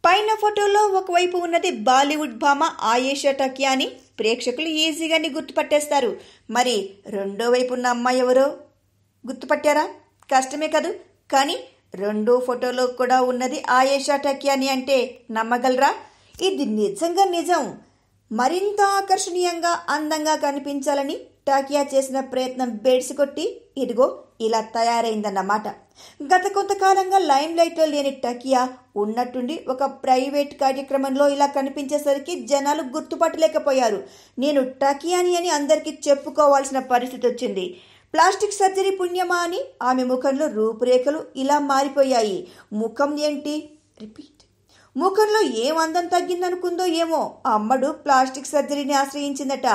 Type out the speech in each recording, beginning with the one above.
పైన ఫోటోలో ఒకవైపు ఉన్నది బాలీవుడ్ భామ ఆయేషా టకియా అని ప్రేక్షకులు ఈజీగానే గుర్తుపట్టేస్తారు. మరి రెండో వైపు ఉన్న అమ్మాయి ఎవరో గుర్తుపట్టారా? కష్టమే కదూ. కానీ రెండో ఫోటోలో కూడా ఉన్నది ఆయేషా టకియా అని అంటే నమ్మగలరా? ఇది నిజంగా నిజం. మరింత ఆకర్షణీయంగా అందంగా కనిపించాలని టకియా చేసిన ప్రయత్నం బెడిసికొట్టి ఇదిగో ఇలా తయారైందన్నమాట. గత కొంతకాలంగా లైమ్ లైట్లో లేని టకియా ఉన్నట్టుండి ఒక ప్రైవేట్ కార్యక్రమంలో ఇలా కనిపించేసరికి జనాలు గుర్తుపట్టలేకపోయారు. నేను టకియాని అని అందరికీ చెప్పుకోవాల్సిన పరిస్థితి వచ్చింది. ప్లాస్టిక్ సర్జరీ పుణ్యమా అని ఆమె ముఖంలో రూపురేఖలు ఇలా మారిపోయాయి. ముఖం ఏంటి రిపీట్ ముఖంలో ఏం అందం తగ్గిందనుకుందో ఏమో. అమ్మడు ప్లాస్టిక్ సర్జరీని ఆశ్రయించిందట.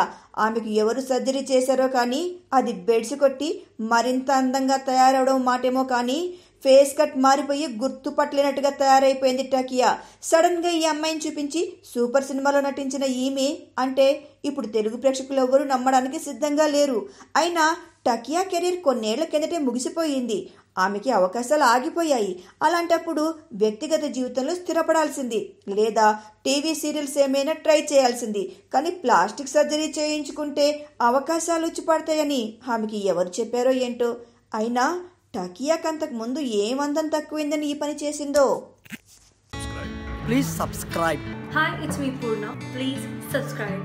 ఆమెకు ఎవరు సర్జరీ చేశారో కానీ అది బెడ్స్ కొట్టి మరింత అందంగా తయారవడం మాటేమో కానీ ఫేస్ కట్ మారిపోయి గుర్తుపట్టలేనట్టుగా తయారైపోయింది టకియా. సడన్ గా ఈ అమ్మాయిని చూపించి సూపర్ సినిమాలో నటించిన ఈమె అంటే ఇప్పుడు తెలుగు ప్రేక్షకులు ఎవరూ నమ్మడానికి సిద్ధంగా లేరు. అయినా టకియా కెరీర్ కొన్నేళ్ల కిందటే ముగిసిపోయింది. ఆమెకి అవకాశాలు ఆగిపోయాయి. అలాంటప్పుడు వ్యక్తిగత జీవితంలో స్థిరపడాల్సింది, లేదా టీవీ సీరియల్స్ ఏమైనా ట్రై చేయాల్సింది. కానీ ప్లాస్టిక్ సర్జరీ చేయించుకుంటే అవకాశాలు వచ్చి పడతాయని ఆమెకి ఎవరు చెప్పారో ఏంటో. అయినా టకియాకి అంతకు ముందు ఏమందం తక్కువైందని ఈ పని చేసిందో. Please subscribe. Hi, it's me Purna. Please subscribe.